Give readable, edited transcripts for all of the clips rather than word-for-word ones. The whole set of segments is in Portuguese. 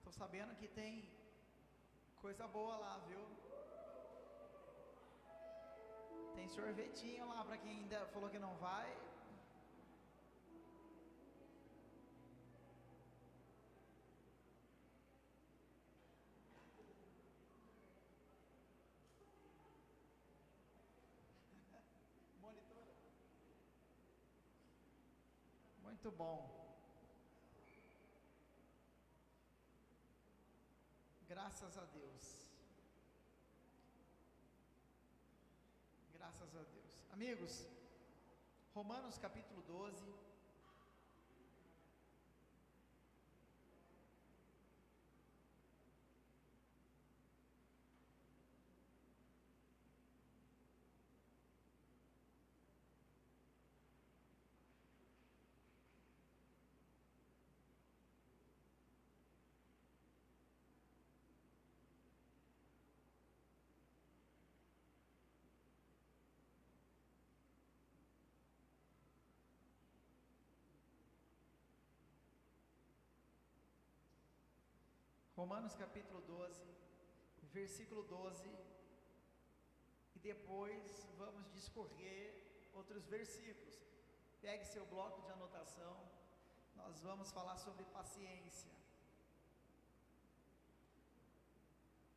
Tô sabendo que tem coisa boa lá, viu? Tem sorvetinho lá para quem ainda falou que não vai. Monitora. Muito bom. Graças a Deus. Graças a Deus. Amigos, Romanos capítulo 12. Romanos capítulo 12, versículo 12, e depois vamos discorrer outros versículos. Pegue seu bloco de anotação, nós vamos falar sobre paciência.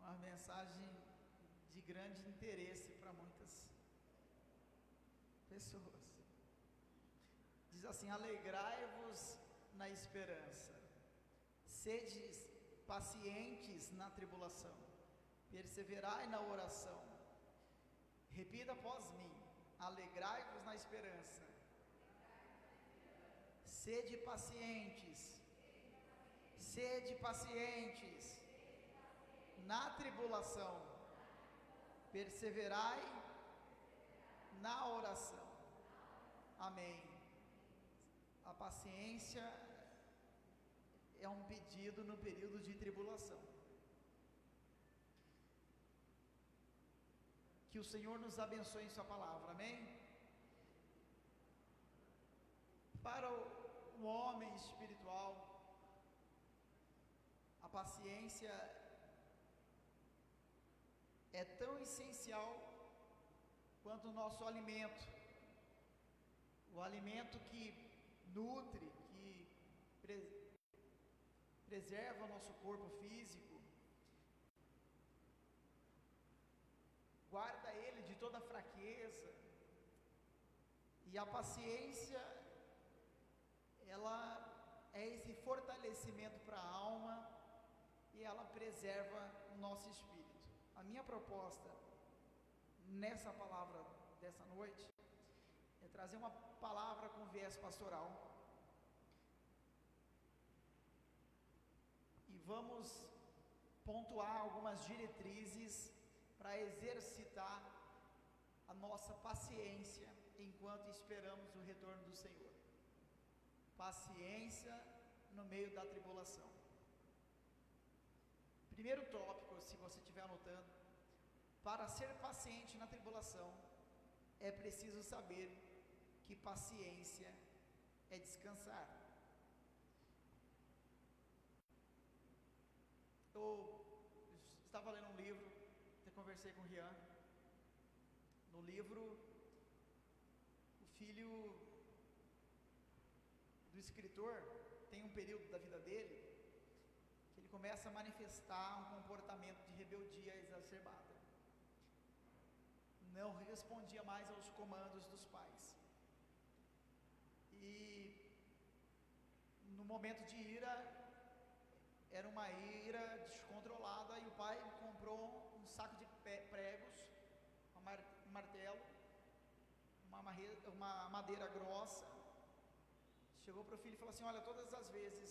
Uma mensagem de grande interesse para muitas pessoas. Diz assim: alegrai-vos na esperança, sede pacientes na tribulação, perseverai na oração. Repita após mim: alegrai-vos na esperança, sede pacientes na tribulação, perseverai na oração. Amém. A paciência é um pedido no período de tribulação. Que o Senhor nos abençoe em sua palavra, amém? Para o homem espiritual, a paciência é tão essencial quanto o nosso alimento. O alimento que nutre, que preserva o nosso corpo físico, guarda ele de toda fraqueza. E a paciência, ela é esse fortalecimento para a alma e ela preserva o nosso espírito. A minha proposta nessa palavra dessa noite é trazer uma palavra com viés pastoral. E vamos pontuar algumas diretrizes para exercitar a nossa paciência enquanto esperamos o retorno do Senhor. Paciência no meio da tribulação. Primeiro tópico, se você estiver anotando: para ser paciente na tribulação, é preciso saber que paciência é descansar. Eu estava lendo um livro, até conversei com o Rian. No livro, o filho do escritor tem um período da vida dele que ele começa a manifestar um comportamento de rebeldia exacerbada. Não respondia mais aos comandos dos pais. E no momento de ira, era uma ira descontrolada, e o pai comprou um saco de pregos, um martelo, uma madeira grossa. Chegou para o filho e falou assim: olha, todas as vezes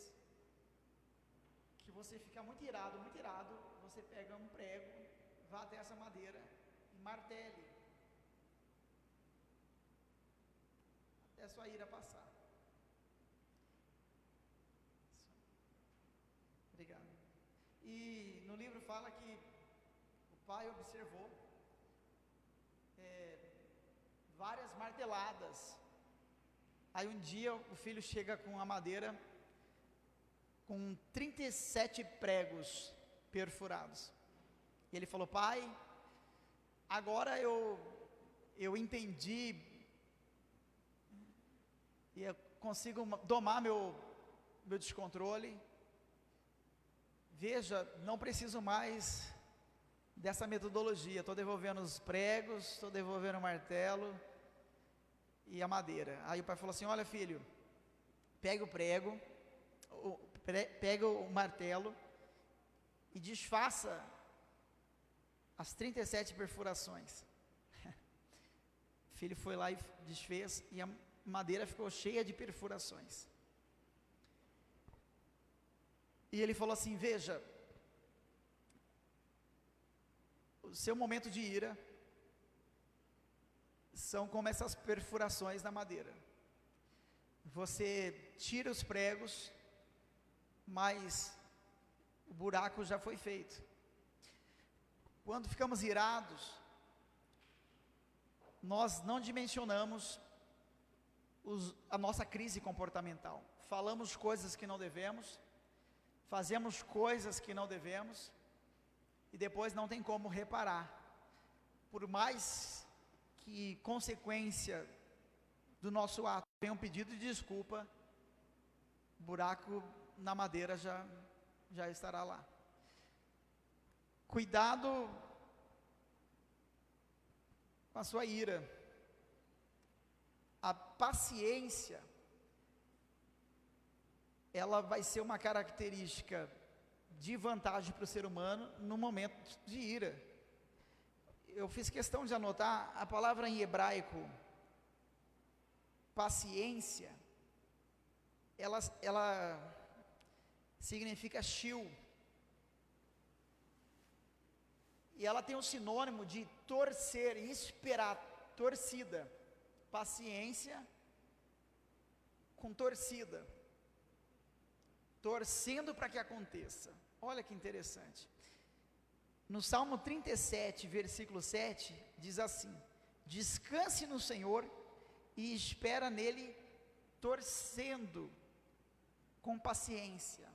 que você ficar muito irado, você pega um prego, vá até essa madeira e martele, até a sua ira passar. Obrigado. E no livro fala que o pai observou várias marteladas. Aí um dia o filho chega com a madeira com 37 pregos perfurados. E ele falou: pai, agora eu entendi, e eu consigo domar meu descontrole. Veja, não preciso mais dessa metodologia. Estou devolvendo os pregos, estou devolvendo o martelo e a madeira. Aí o pai falou assim: olha, filho, pega o prego, pega o martelo e desfaça as 37 perfurações. O filho foi lá e desfez, e a madeira ficou cheia de perfurações. E ele falou assim: veja, o seu momento de ira são como essas perfurações na madeira. Você tira os pregos, mas o buraco já foi feito. Quando ficamos irados, nós não dimensionamos a nossa crise comportamental. Falamos coisas que não devemos, fazemos coisas que não devemos, e depois não tem como reparar. Por mais que consequência do nosso ato venha um pedido de desculpa, o buraco na madeira já estará lá. Cuidado com a sua ira. A paciência, ela vai ser uma característica de vantagem para o ser humano no momento de ira. Eu fiz questão de anotar a palavra em hebraico, paciência, ela significa shil, e ela tem o sinônimo de torcer, esperar, torcida. Paciência com torcida, torcendo para que aconteça. Olha que interessante. No Salmo 37, versículo 7, diz assim: descanse no Senhor e espera nele, torcendo com paciência.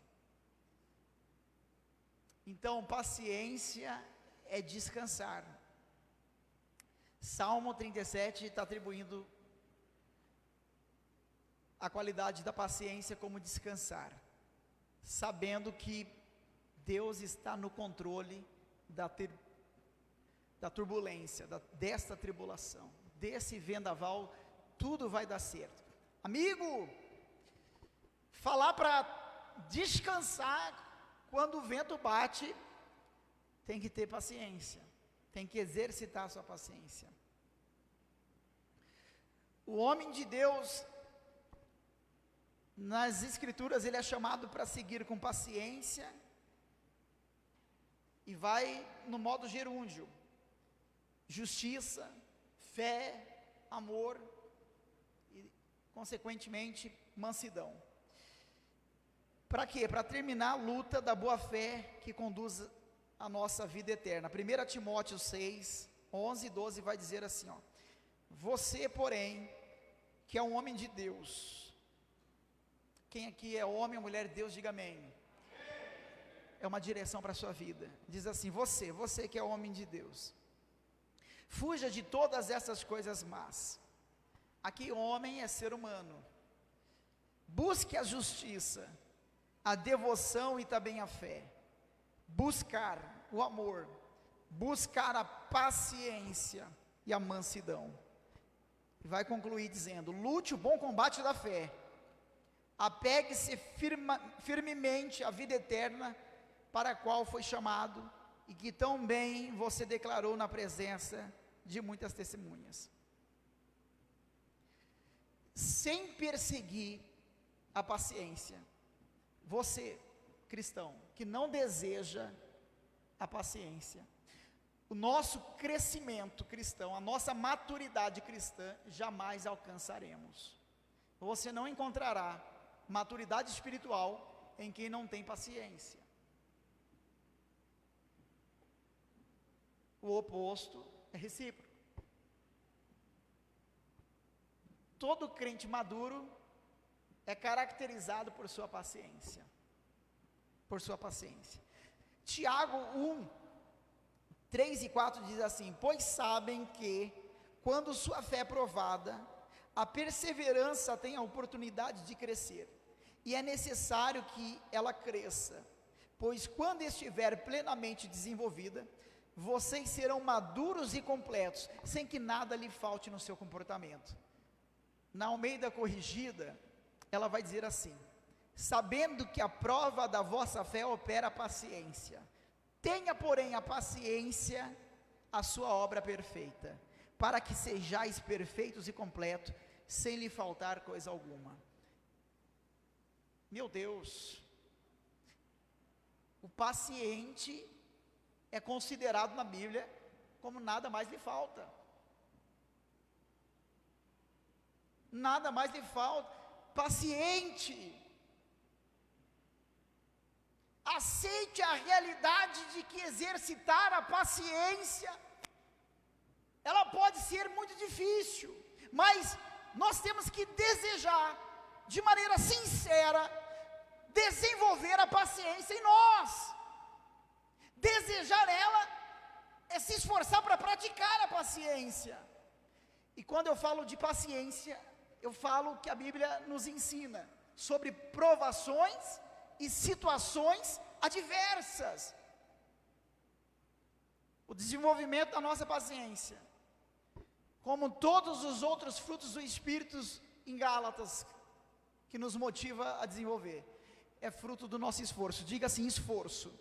Então, paciência é descansar. Salmo 37 está atribuindo a qualidade da paciência como descansar, sabendo que Deus está no controle da turbulência, desta tribulação, desse vendaval. Tudo vai dar certo. Amigo, falar para descansar quando o vento bate, tem que ter paciência, tem que exercitar a sua paciência. O homem de Deus, nas Escrituras, ele é chamado para seguir com paciência, e vai no modo gerúndio: justiça, fé, amor e, consequentemente, mansidão. Para quê? Para terminar a luta da boa fé que conduz a nossa vida eterna. 1 Timóteo 6, 11 e 12 vai dizer assim, ó: você, porém, que é um homem de Deus. Quem aqui é homem ou mulher de Deus, diga amém. É uma direção para a sua vida. Diz assim: você que é homem de Deus, fuja de todas essas coisas más. Aqui homem é ser humano. Busque a justiça, a devoção e também a fé. Buscar o amor, buscar a paciência e a mansidão. E vai concluir dizendo: lute o bom combate da fé, apegue-se firmemente à vida eterna, para a qual foi chamado, e que tão bem você declarou na presença de muitas testemunhas. Sem perseguir a paciência, você, cristão, que não deseja a paciência, o nosso crescimento cristão, a nossa maturidade cristã, jamais alcançaremos. Você não encontrará maturidade espiritual em quem não tem paciência. O oposto é recíproco. Todo crente maduro é caracterizado por sua paciência. por sua paciência. Tiago 1, 3 e 4 diz assim: pois sabem que, quando sua fé é provada, a perseverança tem a oportunidade de crescer, e é necessário que ela cresça, pois quando estiver plenamente desenvolvida, vocês serão maduros e completos, sem que nada lhe falte no seu comportamento. Na Almeida Corrigida, ela vai dizer assim: sabendo que a prova da vossa fé opera a paciência, tenha, porém, a paciência a sua obra perfeita, para que sejais perfeitos e completos, sem lhe faltar coisa alguma. Meu Deus, o paciente é considerado na Bíblia como nada mais lhe falta. Nada mais lhe falta. Paciente. Aceite a realidade de que exercitar a paciência, ela pode ser muito difícil, mas nós temos que desejar, de maneira sincera, desenvolver a paciência em nós. Desejar ela é se esforçar para praticar a paciência. E quando eu falo de paciência, eu falo que a Bíblia nos ensina sobre provações e situações adversas. O desenvolvimento da nossa paciência, como todos os outros frutos do Espírito em Gálatas, que nos motiva a desenvolver, é fruto do nosso esforço. Diga assim: esforço.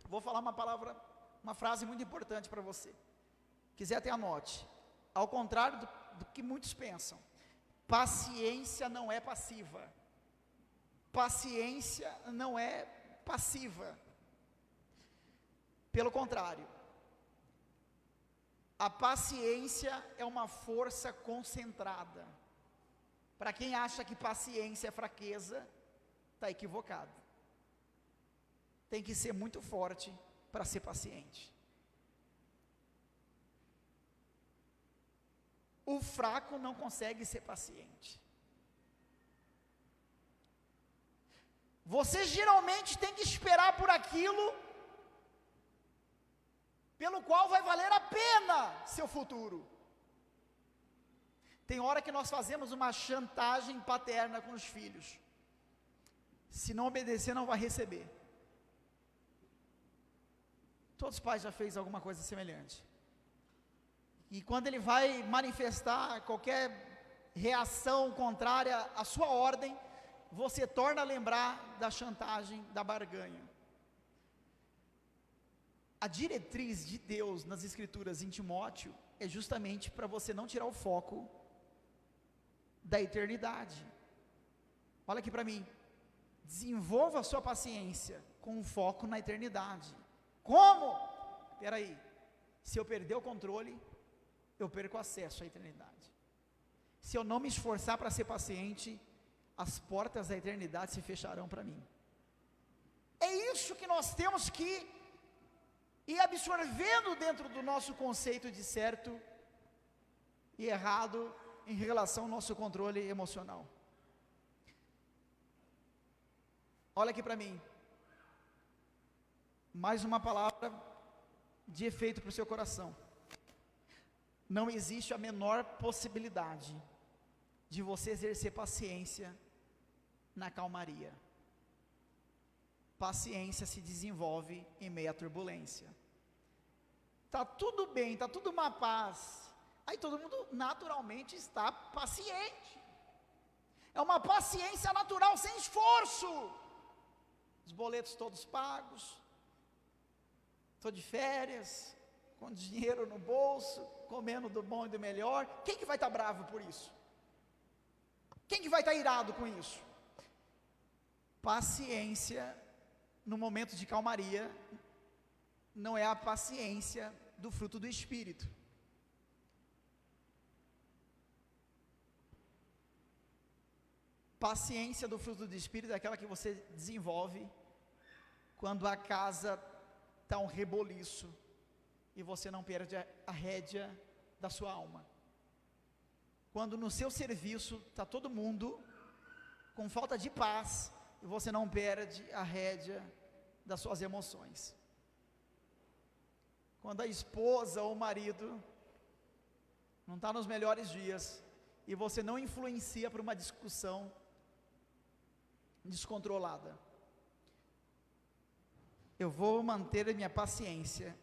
Vou falar uma frase muito importante para você. Quiser até anote. Ao contrário do que muitos pensam, paciência não é passiva. Paciência não é passiva. Pelo contrário, a paciência é uma força concentrada. Para quem acha que paciência é fraqueza, está equivocado. Tem que ser muito forte para ser paciente. O fraco não consegue ser paciente. Você geralmente tem que esperar por aquilo pelo qual vai valer a pena seu futuro. Tem hora que nós fazemos uma chantagem paterna com os filhos: se não obedecer, não vai receber. Todos os pais já fez alguma coisa semelhante. E quando ele vai manifestar qualquer reação contrária à sua ordem, você torna a lembrar da chantagem, da barganha. A diretriz de Deus nas Escrituras em Timóteo é justamente para você não tirar o foco da eternidade. Olha aqui para mim: desenvolva a sua paciência com foco na eternidade. Como? Espera aí, se eu perder o controle, eu perco acesso à eternidade. Se eu não me esforçar para ser paciente, as portas da eternidade se fecharão para mim. É isso que nós temos que ir absorvendo dentro do nosso conceito de certo e errado em relação ao nosso controle emocional. Olha aqui para mim, mais uma palavra de efeito para o seu coração. Não existe a menor possibilidade de você exercer paciência na calmaria. Paciência se desenvolve em meio à turbulência. Está tudo bem, está tudo uma paz, aí todo mundo naturalmente está paciente. É uma paciência natural, sem esforço. Os boletos todos pagos, estou de férias, com dinheiro no bolso, comendo do bom e do melhor. Quem que vai estar bravo por isso? Quem que vai estar irado com isso? Paciência no momento de calmaria não é a paciência do fruto do Espírito. Paciência do fruto do Espírito é aquela que você desenvolve quando a casa está um reboliço e você não perde a rédea da sua alma. Quando no seu serviço está todo mundo com falta de paz, e você não perde a rédea das suas emoções. Quando a esposa ou o marido não está nos melhores dias, e você não influencia para uma discussão descontrolada. Eu vou manter a minha paciência,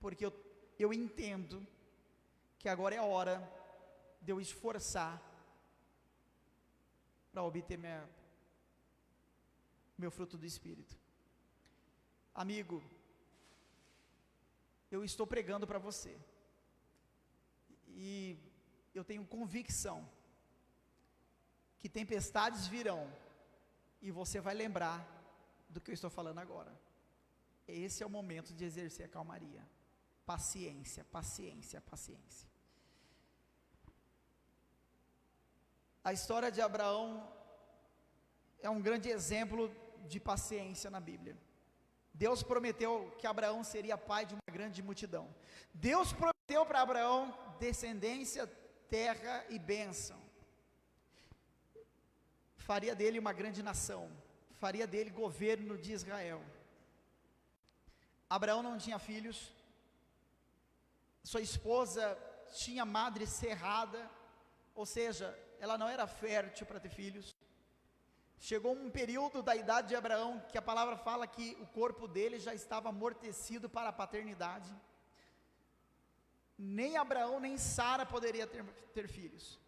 porque eu entendo que agora é a hora de eu esforçar para obter meu fruto do Espírito. Amigo, eu estou pregando para você, e eu tenho convicção que tempestades virão, e você vai lembrar do que eu estou falando agora. Esse é o momento de exercer a calmaria, paciência, paciência, paciência. A história de Abraão é um grande exemplo de paciência na Bíblia. Deus prometeu que Abraão seria pai de uma grande multidão. Deus prometeu para Abraão descendência, terra e bênção. Faria dele uma grande nação, faria dele governo de Israel. Abraão não tinha filhos, sua esposa tinha madre cerrada, ou seja, ela não era fértil para ter filhos. Chegou um período da idade de Abraão que a palavra fala que o corpo dele já estava amortecido para a paternidade. Nem Abraão nem Sara poderia ter filhos.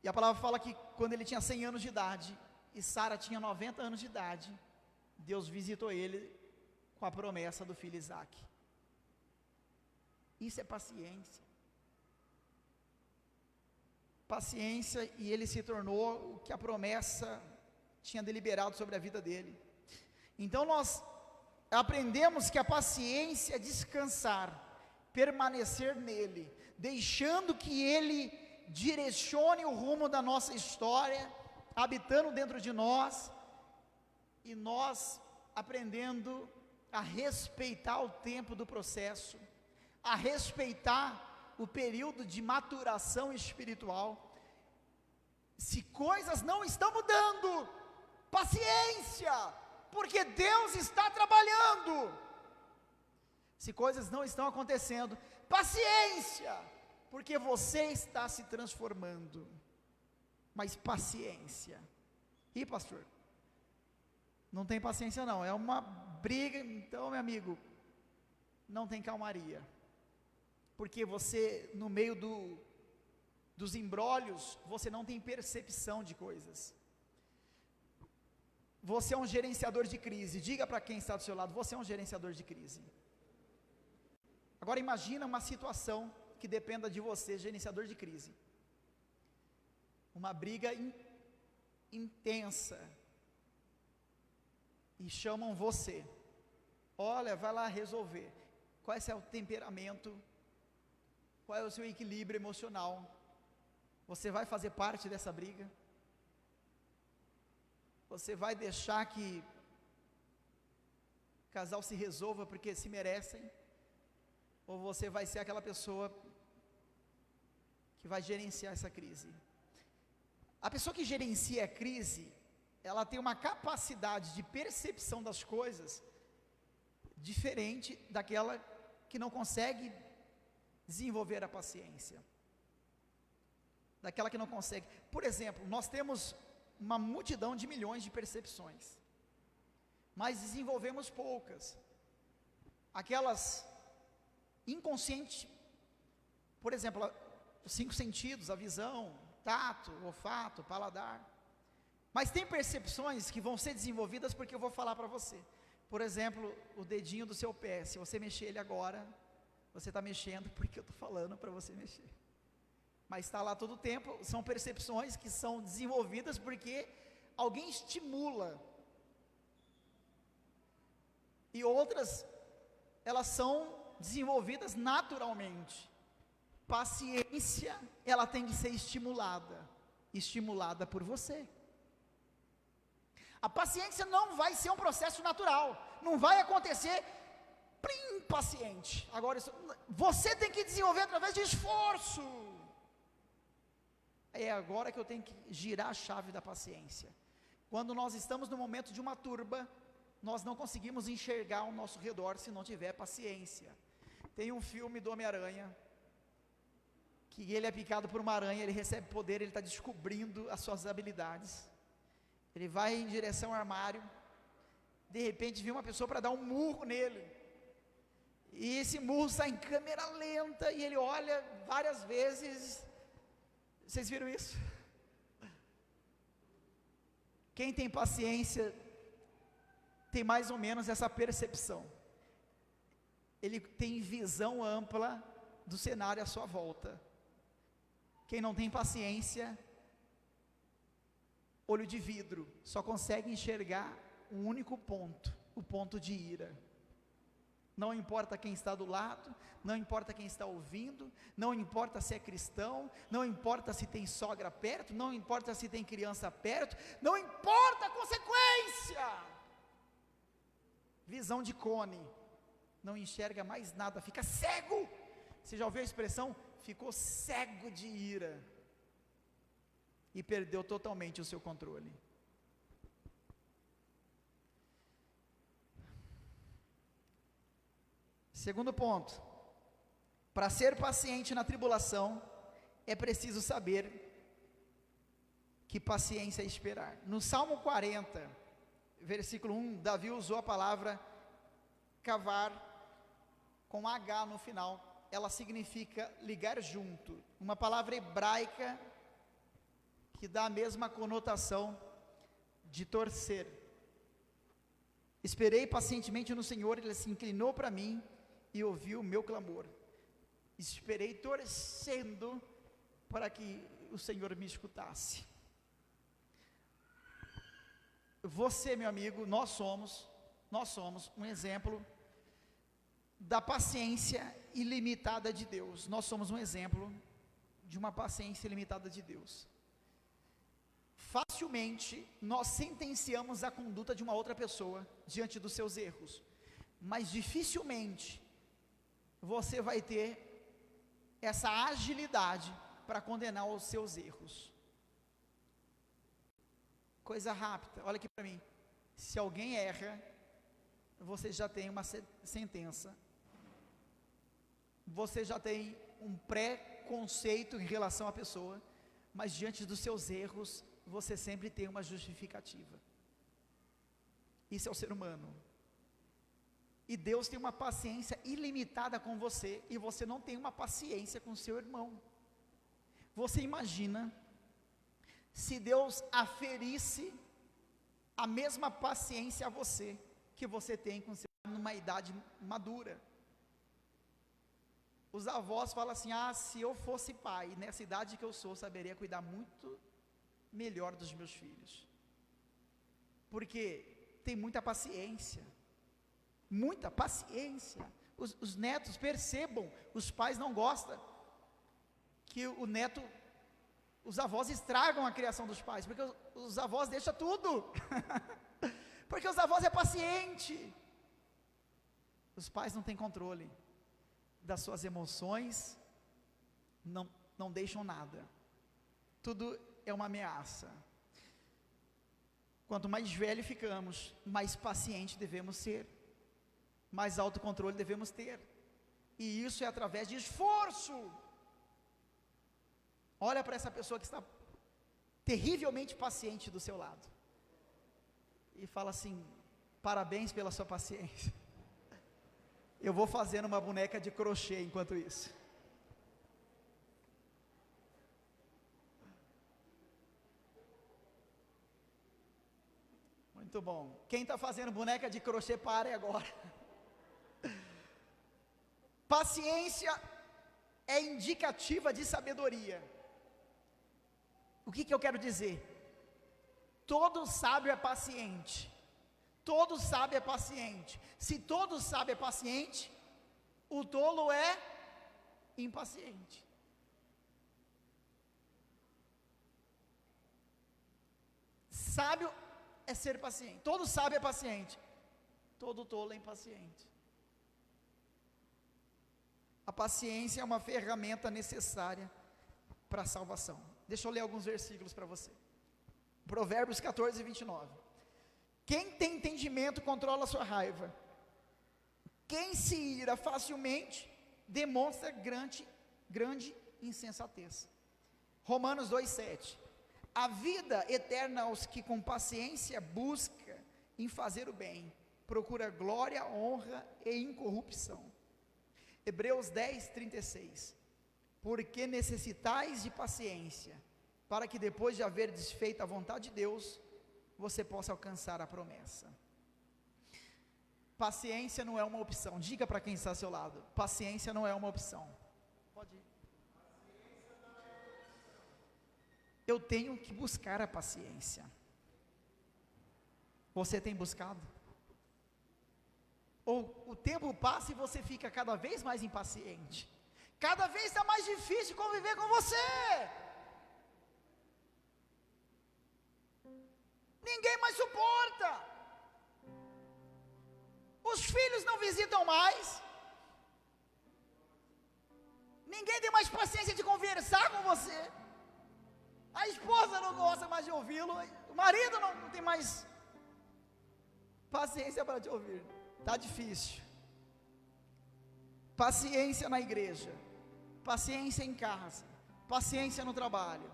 E a palavra fala que quando ele tinha 100 anos de idade e Sara tinha 90 anos de idade, Deus visitou ele com a promessa do filho Isaque. Isso é paciência. Paciência, e ele se tornou o que a promessa tinha deliberado sobre a vida dele. Então nós aprendemos que a paciência é descansar, permanecer nele, deixando que ele direcione o rumo da nossa história, habitando dentro de nós, e nós aprendendo a respeitar o tempo do processo, a respeitar o período de maturação espiritual. Se coisas não estão mudando, paciência, porque Deus está trabalhando. Se coisas não estão acontecendo, paciência, porque você está se transformando. Mas paciência. E pastor, não tem paciência não, é uma briga. Então, meu amigo, não tem calmaria, porque você, no meio dos embrólios, você não tem percepção de coisas. Você é um gerenciador de crise. Diga para quem está do seu lado, você é um gerenciador de crise. Agora imagina uma situação que dependa de você, gerenciador de crise. Uma briga intensa, e chamam você, olha, vai lá resolver. Qual é o seu temperamento? Qual é o seu equilíbrio emocional? Você vai fazer parte dessa briga? Você vai deixar que o casal se resolva porque se merecem? Ou você vai ser aquela pessoa que vai gerenciar essa crise? A pessoa que gerencia a crise, ela tem uma capacidade de percepção das coisas diferente daquela que não consegue desenvolver a paciência, daquela que não consegue. Por exemplo, nós temos uma multidão de milhões de percepções, mas desenvolvemos poucas, aquelas inconscientes. Por exemplo, os 5 sentidos, a visão, tato, olfato, paladar. Mas tem percepções que vão ser desenvolvidas porque eu vou falar para você. Por exemplo, o dedinho do seu pé, se você mexer ele agora, você está mexendo porque eu estou falando para você mexer. Mas está lá todo o tempo. São percepções que são desenvolvidas porque alguém estimula. E outras, elas são desenvolvidas naturalmente. Paciência, ela tem que ser estimulada por você. A paciência não vai ser um processo natural, não vai acontecer paciente. Agora, você tem que desenvolver através de esforço. é agora que eu tenho que girar a chave da paciência. Quando nós estamos no momento de uma turba, nós não conseguimos enxergar ao nosso redor se não tiver paciência. Tem um filme do Homem-Aranha, que ele é picado por uma aranha, ele recebe poder, ele está descobrindo as suas habilidades. Ele vai em direção ao armário, de repente vem uma pessoa para dar um murro nele, e esse murro sai em câmera lenta, e ele olha várias vezes. Vocês viram isso? Quem tem paciência, tem mais ou menos essa percepção, ele tem visão ampla do cenário à sua volta. Quem não tem paciência, olho de vidro, só consegue enxergar um único ponto, o ponto de ira. Não importa quem está do lado, não importa quem está ouvindo, não importa se é cristão, não importa se tem sogra perto, não importa se tem criança perto, não importa a consequência. Visão de cone, não enxerga mais nada, fica cego. Você já ouviu a expressão? Ficou cego de ira e perdeu totalmente o seu controle. Segundo ponto, para ser paciente na tribulação, é preciso saber que paciência é esperar. No Salmo 40, versículo 1, Davi usou a palavra cavar com H no final. Ela significa ligar junto, uma palavra hebraica que dá a mesma conotação de torcer. Esperei pacientemente no Senhor, Ele se inclinou para mim e ouviu o meu clamor. Esperei torcendo para que o Senhor me escutasse. Você, meu amigo, nós somos um exemplo da paciência ilimitada de Deus. Nós somos um exemplo de uma paciência ilimitada de Deus. Facilmente nós sentenciamos a conduta de uma outra pessoa diante dos seus erros, mas dificilmente você vai ter essa agilidade para condenar os seus erros. Coisa rápida, olha aqui para mim. Se alguém erra, você já tem uma sentença. Você já tem um pré-conceito em relação à pessoa, mas diante dos seus erros, você sempre tem uma justificativa. Isso é o ser humano. E Deus tem uma paciência ilimitada com você, e você não tem uma paciência com seu irmão. Você imagina se Deus aferisse a mesma paciência a você que você tem com seu irmão numa idade madura? Os avós falam assim: se eu fosse pai, nessa idade que eu sou, saberia cuidar muito melhor dos meus filhos, porque tem muita paciência. Os netos percebam, os pais não gostam que o neto, os avós estragam a criação dos pais, porque os avós deixam tudo, porque os avós é paciente. Os pais não têm controle das suas emoções, não deixam nada, tudo é uma ameaça. Quanto mais velho ficamos, mais paciente devemos ser, mais autocontrole devemos ter, e isso é através de esforço. Olha para essa pessoa que está terrivelmente paciente do seu lado, e fala assim: parabéns pela sua paciência. Eu vou fazendo uma boneca de crochê enquanto isso. Muito bom. Quem está fazendo boneca de crochê, pare agora. Paciência é indicativa de sabedoria. O que eu quero dizer? Todo sábio é paciente. Todo sábio é paciente. Se todo sábio é paciente, o tolo é impaciente. Sábio é ser paciente. Todo sábio é paciente. Todo tolo é impaciente. A paciência é uma ferramenta necessária para a salvação. Deixa eu ler alguns versículos para você. Provérbios 14, 29. Quem tem entendimento controla a sua raiva. Quem se ira facilmente demonstra grande insensatez. Romanos 2,7. A vida eterna aos que com paciência busca em fazer o bem, procura glória, honra e incorrupção. Hebreus 10:36. Porque necessitais de paciência, para que depois de haver desfeito a vontade de Deus, você possa alcançar a promessa. Paciência não é uma opção. Diga para quem está ao seu lado: paciência não é uma opção. Pode ir. Eu tenho que buscar a paciência. Você tem buscado? Ou o tempo passa e você fica cada vez mais impaciente? Cada vez está mais difícil conviver com você. Ninguém mais suporta. Os filhos não visitam mais. Ninguém tem mais paciência de conversar com você. A esposa não gosta mais de ouvi-lo. O marido não tem mais paciência para te ouvir. Está difícil. Paciência na igreja. Paciência em casa. Paciência no trabalho.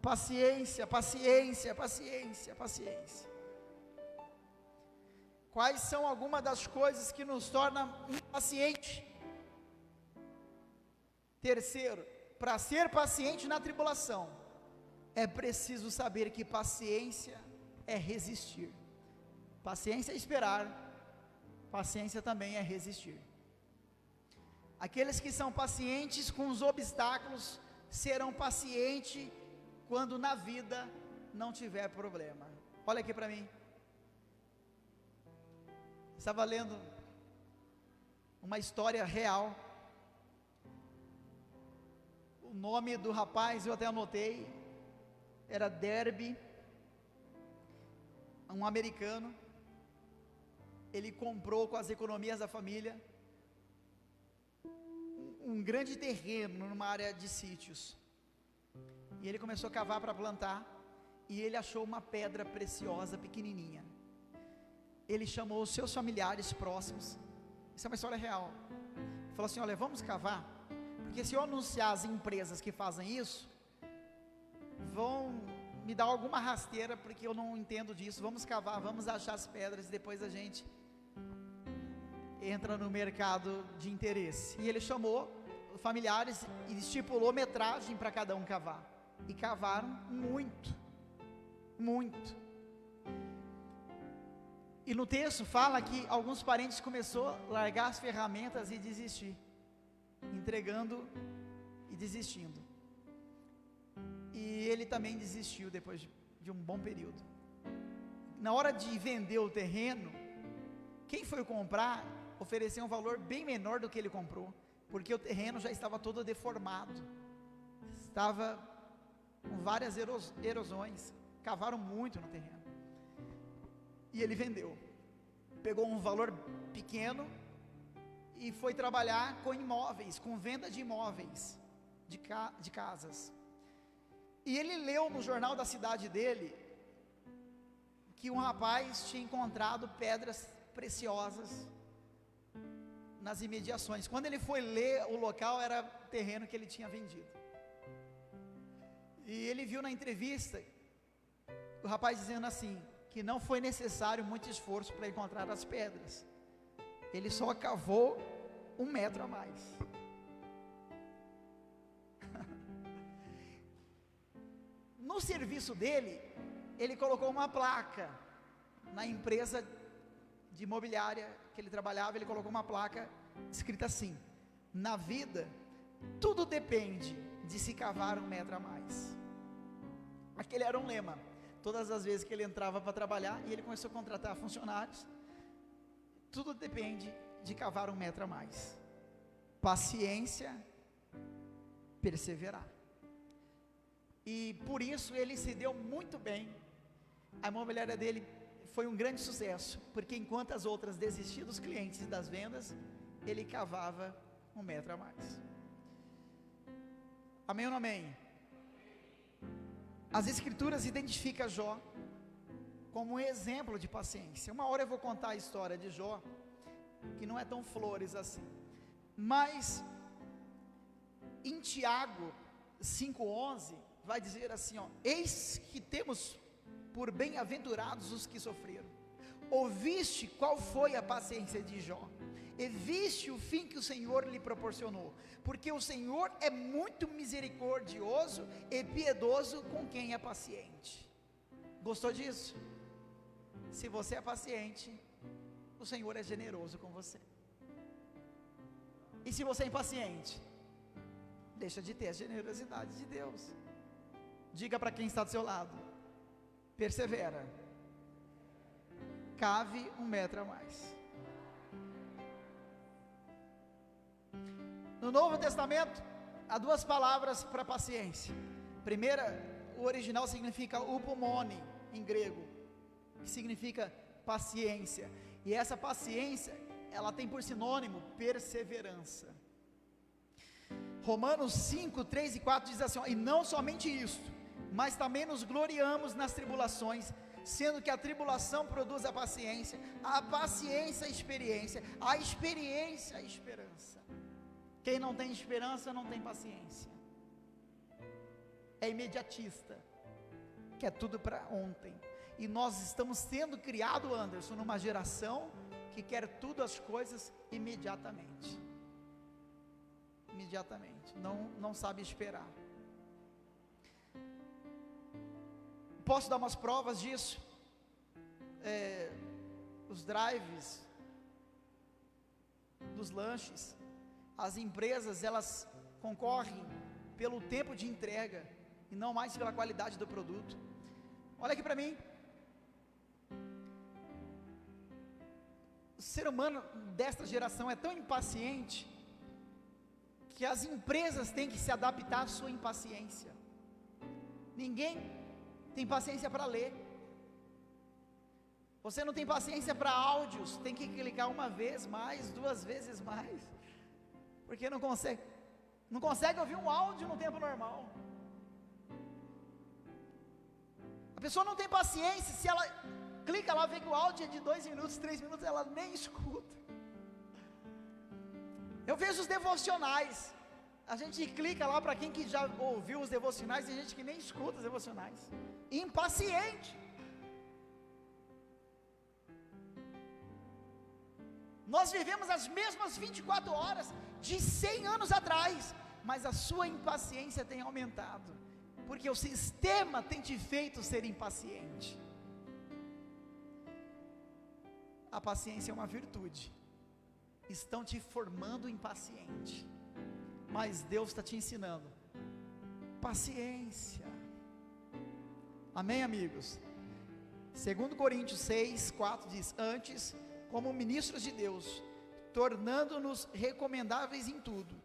Paciência, paciência, paciência, paciência. Quais são algumas das coisas que nos tornam impacientes? Terceiro, para ser paciente na tribulação, é preciso saber que paciência é resistir. Paciência é esperar, paciência também é resistir. Aqueles que são pacientes com os obstáculos, serão pacientes quando na vida não tiver problema. Olha aqui para mim. Estava lendo uma história real. O nome do rapaz eu até anotei, era Derby, um americano. Ele comprou com as economias da família um grande terreno numa área de sítios. E ele começou a cavar para plantar, e ele achou uma pedra preciosa, pequenininha. Ele chamou os seus familiares próximos, isso é uma história real. Falou assim: olha, vamos cavar, porque se eu anunciar as empresas que fazem isso, vão me dar alguma rasteira, porque eu não entendo disso. Vamos cavar, vamos achar as pedras, e depois a gente entra no mercado de interesse. E ele chamou os familiares e estipulou metragem para cada um cavar. E cavaram muito, muito. E no texto fala que alguns parentes começaram a largar as ferramentas e desistir, entregando e desistindo. E ele também desistiu depois de um bom período. Na hora de vender o terreno, quem foi comprar ofereceu um valor bem menor do que ele comprou, porque o terreno já estava todo deformado, estava com várias erosões, cavaram muito no terreno. E ele vendeu, pegou um valor pequeno e foi trabalhar com imóveis, com venda de imóveis, de casas. E ele leu no jornal da cidade dele que um rapaz tinha encontrado pedras preciosas nas imediações. Quando ele foi ler o local, era o terreno que ele tinha vendido. E ele viu na entrevista o rapaz dizendo assim, que não foi necessário muito esforço para encontrar as pedras. Ele só cavou 1 metro a mais. No serviço dele, ele colocou uma placa na empresa de imobiliária que ele trabalhava. Ele colocou uma placa escrita assim: na vida, tudo depende de se cavar 1 metro a mais. Aquele era um lema. Todas as vezes que ele entrava para trabalhar, e ele começou a contratar funcionários, tudo depende de cavar 1 metro a mais. Paciência, perseverar. E por isso ele se deu muito bem. A imobiliária dele foi um grande sucesso, porque enquanto as outras desistiam dos clientes e das vendas, ele cavava 1 metro a mais. Amém ou não amém? As escrituras identificam Jó como um exemplo de paciência. Uma hora eu vou contar a história de Jó, que não é tão flores assim, mas em Tiago 5,11 vai dizer assim, eis que temos por bem-aventurados os que sofreram. Ouviste qual foi a paciência de Jó, e viste o fim que o Senhor lhe proporcionou, porque o Senhor é muito misericordioso e piedoso com quem é paciente. Gostou disso? Se você é paciente, o Senhor é generoso com você. E se você é impaciente, deixa de ter a generosidade de Deus. Diga para quem está do seu lado: persevera, cave 1 metro a mais. No Novo Testamento, há 2 palavras para paciência. Primeira, o original significa upomone, em grego, que significa paciência. E essa paciência, ela tem por sinônimo perseverança. Romanos 5, 3 e 4 diz assim, e não somente isto, mas também nos gloriamos nas tribulações, sendo que a tribulação produz a paciência a experiência, a experiência a esperança. Quem não tem esperança não tem paciência, é imediatista, quer tudo para ontem. E nós estamos sendo criados, Anderson, numa geração que quer tudo as coisas imediatamente, não sabe esperar. Posso dar umas provas disso? Os drives dos lanches, as empresas, elas concorrem pelo tempo de entrega e não mais pela qualidade do produto. Olha aqui para mim, o ser humano desta geração é tão impaciente que as empresas têm que se adaptar à sua impaciência. Ninguém tem paciência para ler. Você não tem paciência para áudios, tem que clicar 1 vez mais, 2 vezes mais, porque não consegue ouvir um áudio no tempo normal. A pessoa não tem paciência, se ela clica lá, vê que o áudio é de 2 minutos, 3 minutos, ela nem escuta. Eu vejo os devocionais, a gente clica lá, para quem que já ouviu os devocionais, tem gente que nem escuta os devocionais, impaciente. Nós vivemos as mesmas 24 horas de 100 anos atrás, mas a sua impaciência tem aumentado, porque o sistema tem te feito ser impaciente. A paciência é uma virtude, estão te formando impaciente, mas Deus está te ensinando paciência. Amém, amigos? 2 Coríntios 6, 4 diz, antes, como ministros de Deus, tornando-nos recomendáveis em tudo,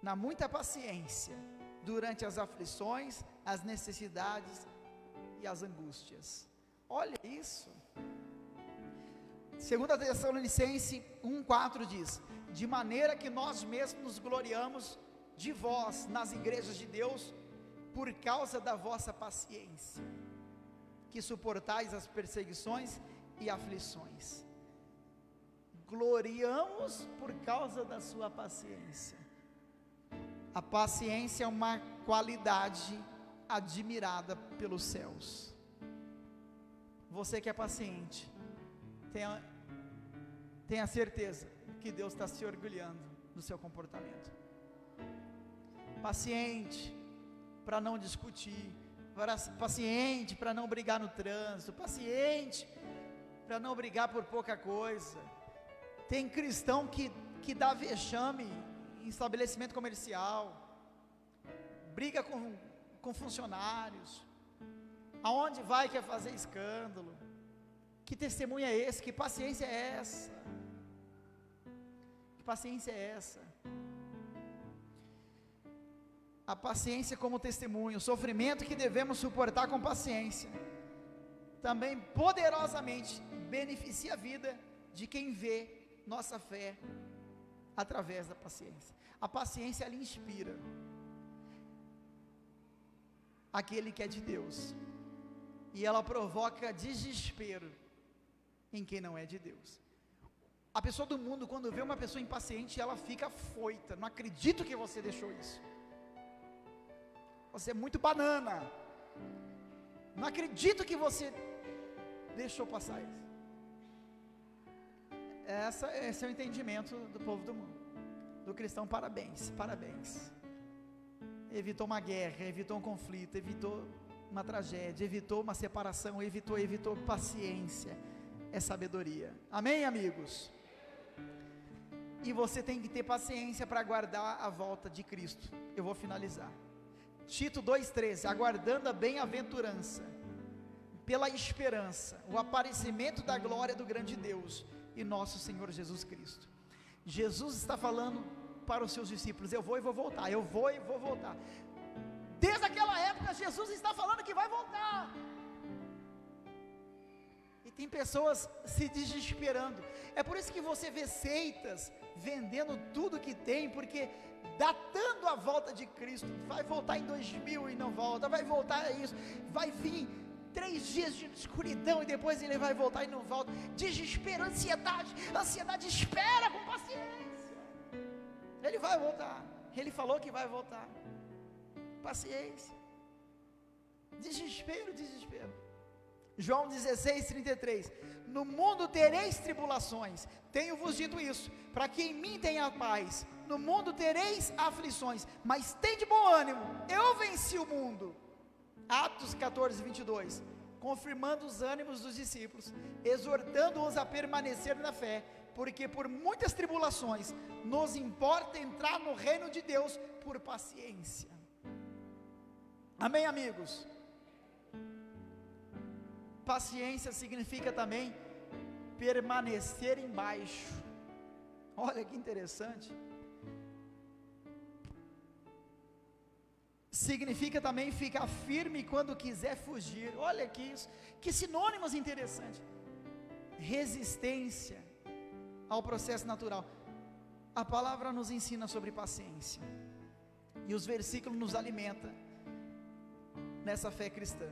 na muita paciência, durante as aflições, as necessidades e as angústias. Olha isso. 2 Tessalonicenses 1,4 diz, de maneira que nós mesmos nos gloriamos de vós nas igrejas de Deus, por causa da vossa paciência, que suportais as perseguições e aflições. Gloriamos por causa da sua paciência. A paciência é uma qualidade admirada pelos céus. Você que é paciente, tenha certeza que Deus está se orgulhando do seu comportamento. Paciente para não discutir, paciente para não brigar no trânsito, paciente para não brigar por pouca coisa. Tem cristão que dá vexame em estabelecimento comercial, briga com funcionários, aonde vai quer fazer escândalo. Que testemunho é esse? Que paciência é essa? Que paciência é essa? A paciência como testemunho, o sofrimento que devemos suportar com paciência, também poderosamente beneficia a vida de quem vê nossa fé através da paciência. A paciência, ela inspira. aquele que é de Deus, e ela provoca desespero em quem não é de Deus. A pessoa do mundo, quando vê uma pessoa impaciente, ela fica afoita. Não acredito que você deixou isso. Você é muito banana. Não acredito que você deixou passar isso. Esse é o entendimento do povo do mundo. Do cristão, parabéns, parabéns. Evitou uma guerra, evitou um conflito, evitou uma tragédia, evitou uma separação, evitou paciência. É sabedoria. Amém, amigos? E você tem que ter paciência para aguardar a volta de Cristo. Eu vou finalizar. Tito 2,13, aguardando a bem-aventurança, pela esperança, o aparecimento da glória do grande Deus e nosso Senhor Jesus Cristo. Jesus está falando para os seus discípulos: eu vou e vou voltar, eu vou e vou voltar. Desde aquela época Jesus está falando que vai voltar. E tem pessoas se desesperando. É por isso que você vê seitas vendendo tudo que tem, porque datando a volta de Cristo, vai voltar em 2000 e não volta, vai voltar isso, vai vir 3 dias de escuridão e depois ele vai voltar e não volta. Desespero, ansiedade, espera com paciência. Ele vai voltar, ele falou que vai voltar. Paciência. Desespero. João 16:33, no mundo tereis tribulações, tenho-vos dito isso, para que em mim tenha paz. No mundo tereis aflições, mas tende bom ânimo, eu venci o mundo. Atos 14:22, confirmando os ânimos dos discípulos, exortando-os a permanecer na fé, porque por muitas tribulações, nos importa entrar no reino de Deus por paciência. Amém, amigos? Paciência significa também permanecer embaixo. Olha que interessante. Significa também ficar firme quando quiser fugir. Olha que sinônimos interessantes. Resistência ao processo natural. A palavra nos ensina sobre paciência, e os versículos nos alimentam nessa fé cristã.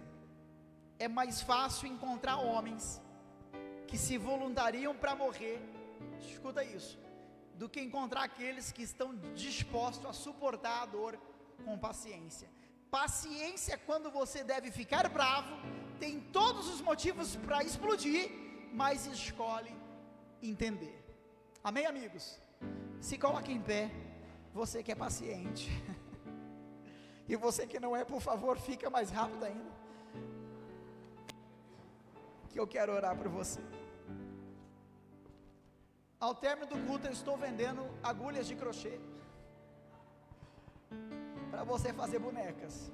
É mais fácil encontrar homens que se voluntariam para morrer, escuta isso, do que encontrar aqueles que estão dispostos a suportar a dor com paciência. Paciência é quando você deve ficar bravo, tem todos os motivos para explodir, mas escolhe entender. Amém, amigos? Se coloque em pé, você que é paciente, e você que não é, por favor, fica mais rápido ainda, que eu quero orar por você. Ao término do culto eu estou vendendo agulhas de crochê para você fazer bonecas.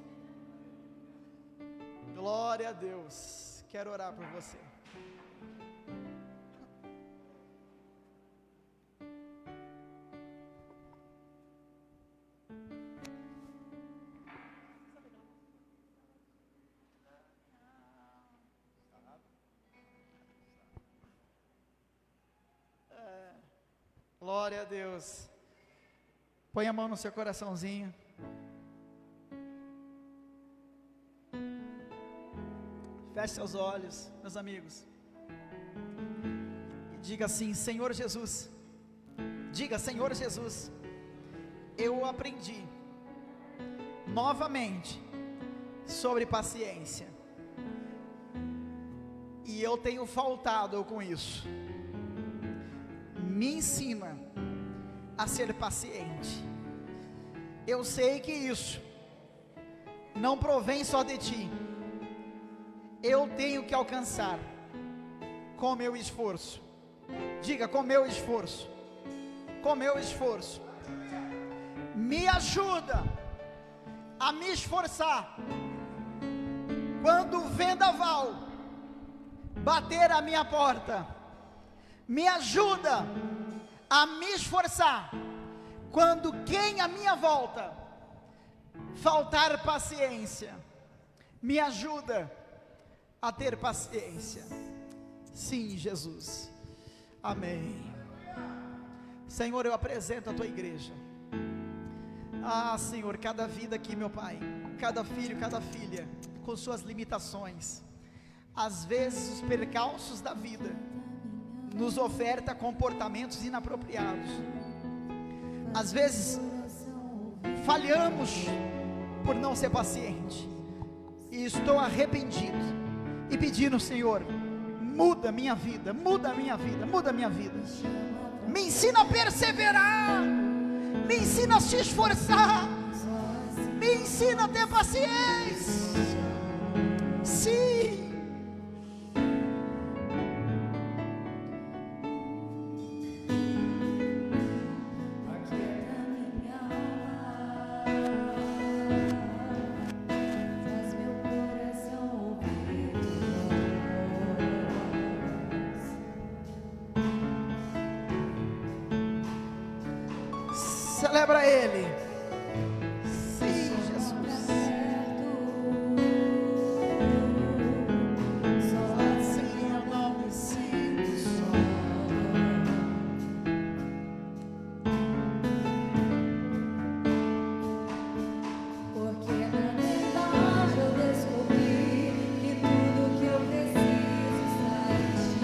Glória a Deus. Quero orar por você. Glória a Deus. Põe a mão no seu coraçãozinho. Feche seus olhos, meus amigos, e diga assim: Senhor Jesus, diga: Senhor Jesus, eu aprendi novamente sobre paciência, e eu tenho faltado com isso. Me ensina a ser paciente. Eu sei que isso não provém só de ti. Eu tenho que alcançar com meu esforço. Diga: com meu esforço. Com meu esforço. Me ajuda a me esforçar quando o vendaval bater a minha porta. Me ajuda a me esforçar quando quem à minha volta faltar paciência. Me ajuda a ter paciência. Sim, Jesus. Amém. Senhor, eu apresento a tua igreja. Ah, Senhor, cada vida aqui, meu Pai, cada filho, cada filha, com suas limitações. Às vezes os percalços da vida nos oferta comportamentos inapropriados. Às vezes falhamos por não ser paciente, e estou arrependido e pedindo: Senhor, muda minha vida, muda minha vida, muda minha vida. Me ensina a perseverar, me ensina a se esforçar, me ensina a ter paciência. Sim. Celebra Ele. Sim, Jesus. Só assim eu não me sinto só. Porque na verdade eu descobri que tudo que eu preciso está em ti.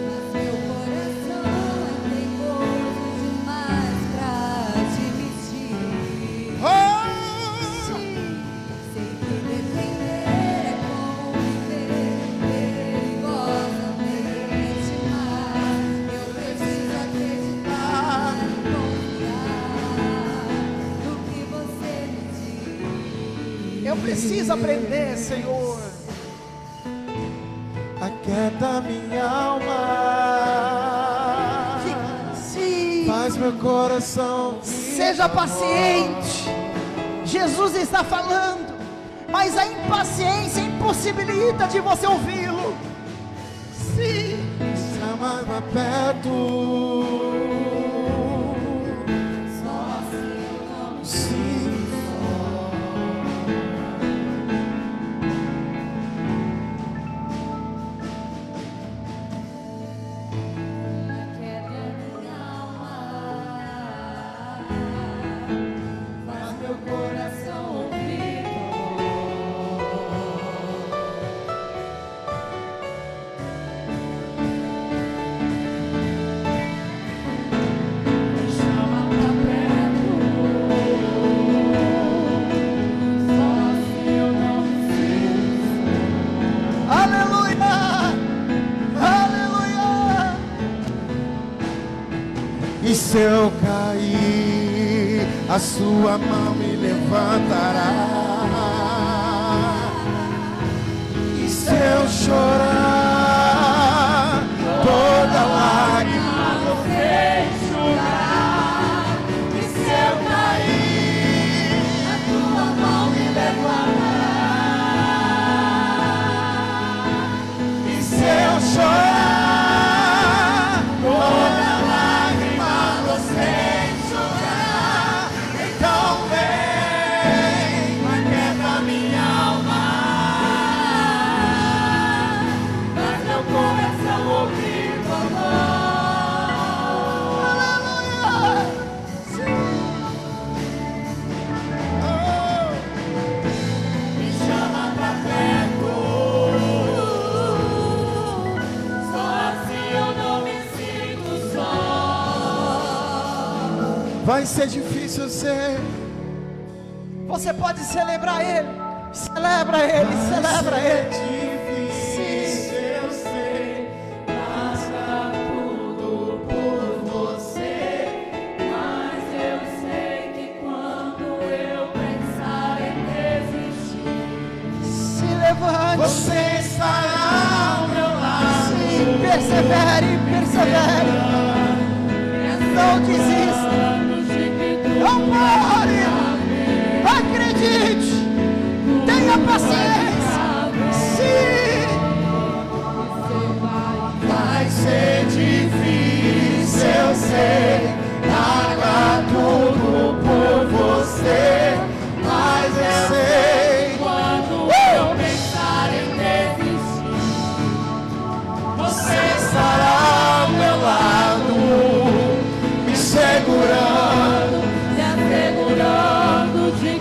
Mas meu coração é teimoso demais pra admitir. Sei que depender é como viver perigosamente, mas eu preciso acreditar e confiar no que você me diz. Eu preciso aprender, Senhor. Aquieta minha alma, Sim. faz meu coração Seja paciente. Jesus está falando, mas a impaciência impossibilita de você ouvi-lo. Sim. mais pra perto. Só assim eu não me Sim. quebra minha alma, faz meu coração ouvir. Me chama pra perto, só assim eu não me sinto. Aleluia! Aleluia! E se eu cair, a sua mão me levantará. E se eu chorar, toda lágrima você enxugará. E se eu cair, A tua mão me levantará. e se eu chorar, toda lágrima você enxugará. Então vem, aquieta minha alma, Faz meu coração ouvir tua voz. Aleluia! Me chama pra perto, só assim eu não me sinto só. vai ser difícil ser. Você pode celebrar Ele. Celebra Ele, celebra Ele. Difícil, eu sei, Passa tudo por você, mas eu sei que quando eu pensar em desistir, Se levante. você estará ao meu lado. Sim, persevere, persevere. Não desista. Não pare. Acredite. Tenha paciência. Sim. Vai ser difícil, eu sei, largar tudo por você, mas eu sei, quando eu pensar em desistir, você estará ao meu lado, me segurando. me assegurando de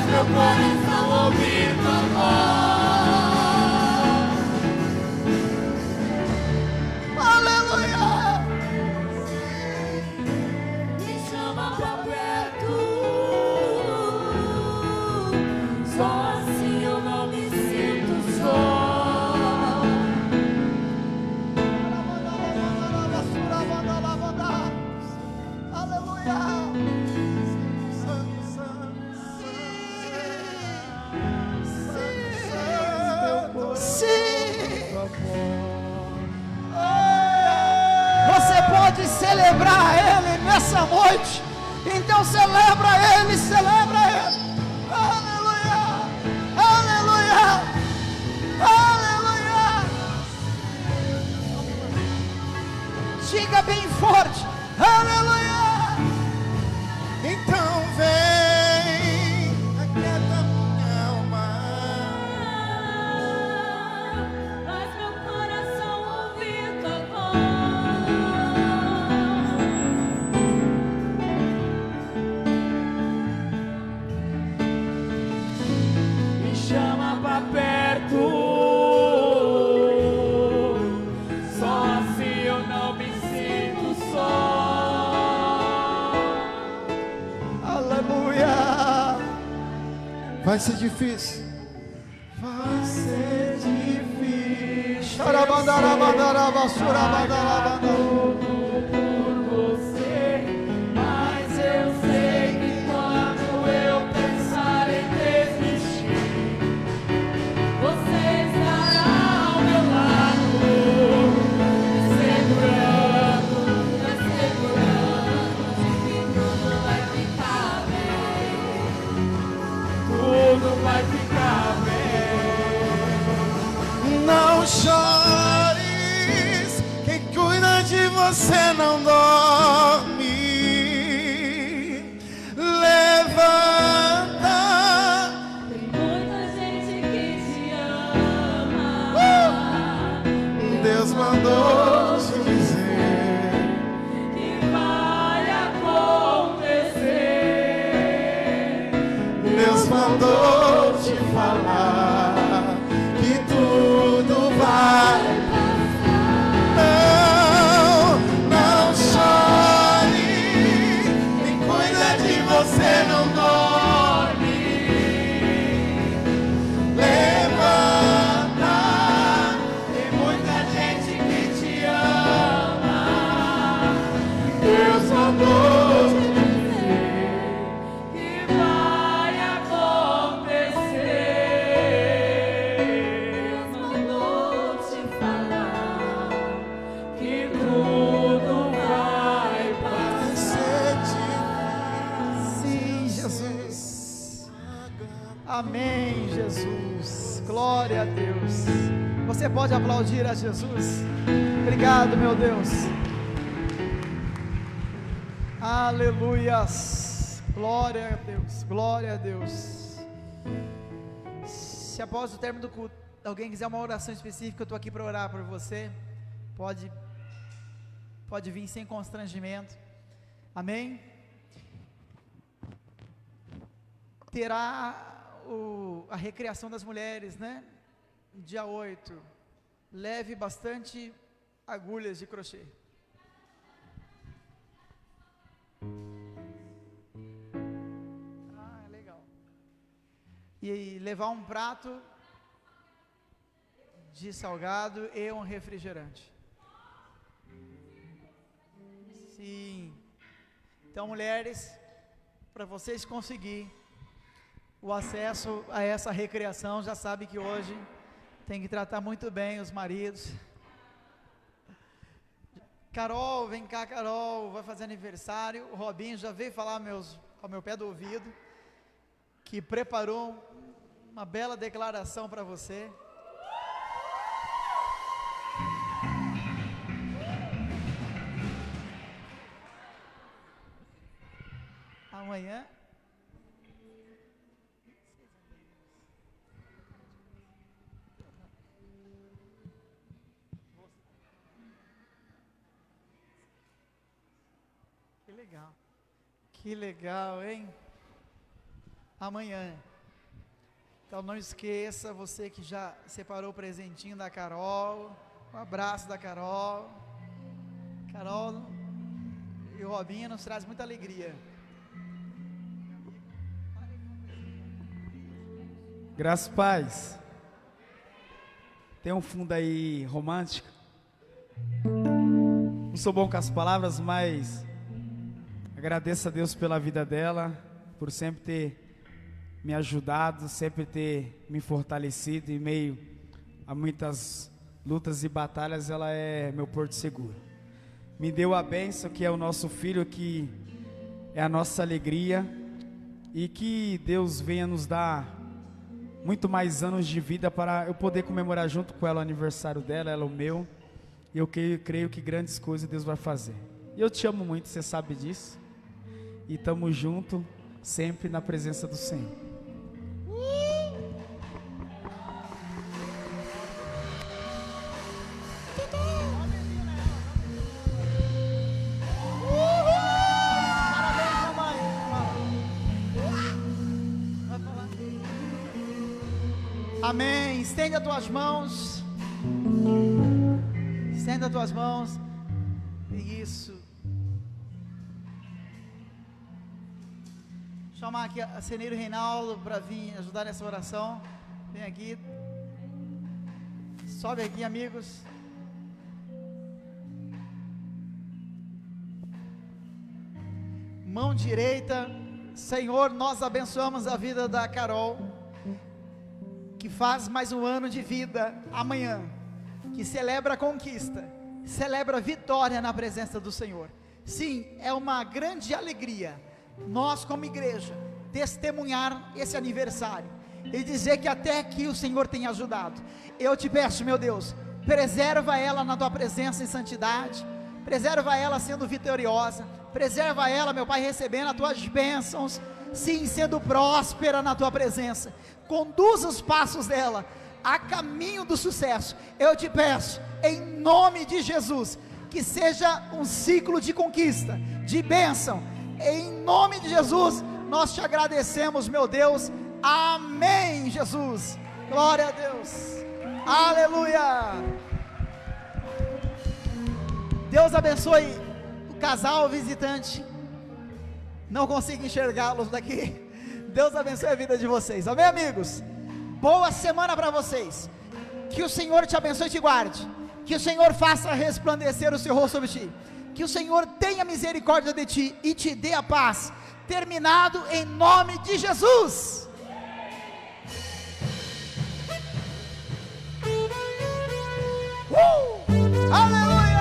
meu coração ouvir tua voz. Aleluia! Me chama pra perto, só assim eu não me sinto só. Você pode celebrar Ele nessa noite, então celebra Ele, celebra Ele. Aleluia, aleluia, aleluia. Diga bem forte, aleluia. Então vem, aquieta minha alma. Faz meu coração ouvir tua voz. Me chama pra perto, só assim eu não me sinto só. Aleluia. Vai ser difícil. Vai ser difícil. Mas eu sei que quando eu pensar em desistir, você estará ao meu lado, me segurando de que tudo vai ficar bem. Tudo vai ficar bem. Não chores, quem cuida de você não dorme. Levanta, Tem muita gente que te ama. Deus mandou te dizer. Que vai acontecer. Deus mandou te falar que tudo vai. Não chore, quem cuida de você não dorme. Levanta, tem muita gente que te ama. Deus mandou te Que vai acontecer. Deus mandou te falar que tudo vai passar. Sim, Jesus. Amém, Jesus. Glória a Deus. Você pode aplaudir a Jesus? Obrigado, meu Deus. Aleluias. Glória a Deus. Glória a Deus. Se após o término do culto alguém quiser uma oração específica, eu estou aqui para orar por você. Pode vir sem constrangimento. Amém? Terá a recreação das mulheres, né? Dia 8. Leve bastante agulhas de crochê. Ah, legal. E levar um prato de salgado e um refrigerante. Sim. Então, mulheres, para vocês conseguirem o acesso a essa recreação, já sabe que hoje tem que tratar muito bem os maridos. Carol, vem cá, Carol, vai fazer aniversário. O Robinho já veio falar ao meu pé do ouvido, que preparou uma bela declaração para você. Amanhã. Que legal, hein? Amanhã. Então não esqueça, você que já separou o presentinho da Carol, um abraço da Carol. Carol e o Robinho nos traz muita alegria. Graças a paz. Tem um fundo aí romântico. Não sou bom com as palavras, mas agradeço a Deus pela vida dela, por sempre ter me ajudado, sempre ter me fortalecido em meio a muitas lutas e batalhas. Ela é meu porto seguro. Me deu a bênção que é o nosso filho, que é a nossa alegria, e que Deus venha nos dar muito mais anos de vida para eu poder comemorar junto com ela o aniversário dela, ela o meu. E eu creio que grandes coisas Deus vai fazer. E eu te amo muito, você sabe disso. E estamos juntos, sempre na presença do Senhor. Amém. Estende as tuas mãos. Estenda as tuas mãos. Isso. Chamar aqui a Ceneiro Reinaldo para vir ajudar nessa oração. Vem aqui. Sobe aqui, amigos. Mão direita. Senhor, nós abençoamos a vida da Carol, que faz mais um ano de vida amanhã, que celebra a conquista, celebra a vitória na presença do Senhor. Sim, é uma grande alegria nós como igreja testemunhar esse aniversário e dizer que até aqui o Senhor tem ajudado. Eu te peço, meu Deus, preserva ela na tua presença em santidade, preserva ela sendo vitoriosa, preserva ela, meu Pai, recebendo as tuas bênçãos, sim, sendo próspera na tua presença. Conduza os passos dela a caminho do sucesso. Eu te peço, em nome de Jesus, que seja um ciclo de conquista, de bênção. Em nome de Jesus, nós te agradecemos, meu Deus. Amém, Jesus. Glória a Deus. Aleluia. Deus abençoe o casal visitante. Não consigo enxergá-los daqui. Deus abençoe a vida de vocês. Amém, amigos? Boa semana para vocês. Que o Senhor te abençoe e te guarde. Que o Senhor faça resplandecer o seu rosto sobre ti. Que o Senhor tenha misericórdia de ti e te dê a paz. Terminado em nome de Jesus. Aleluia!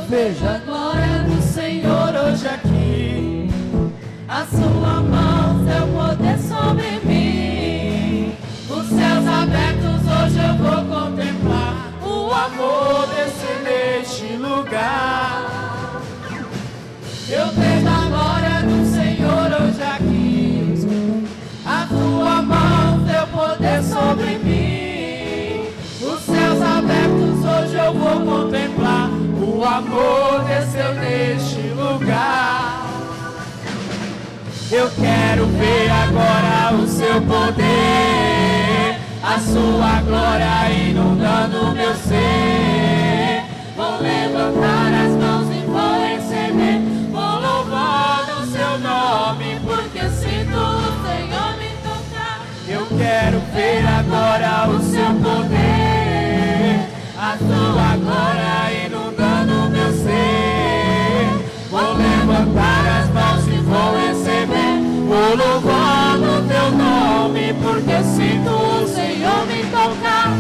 Veja a glória do Senhor hoje aqui, a sua mão, seu poder sobre mim. Os céus abertos hoje eu vou contemplar o amor descer neste lugar. Eu vejo a glória do Senhor hoje aqui, a tua mão, teu poder sobre mim. Os céus abertos hoje eu vou contemplar. O amor desceu neste lugar. Eu quero ver agora o seu poder, a sua glória inundando meu ser. Vou levantar as mãos e vou receber, vou louvar o seu nome, porque sinto o Senhor me tocar. Eu quero ver agora o seu poder, a sua glória inundando meu ser. Vou levantar as mãos e vou receber, vou louvar o teu nome, porque sinto o Senhor me tocar.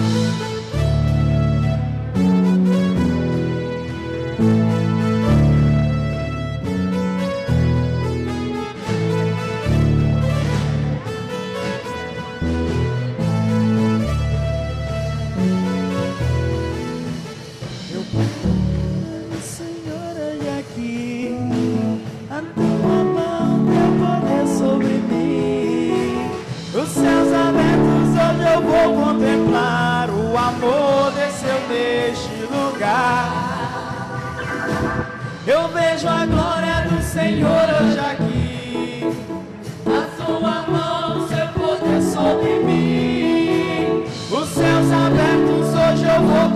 lugar. Eu vejo a glória do Senhor hoje aqui. A sua mão, seu poder sobre mim. Os céus abertos hoje eu vou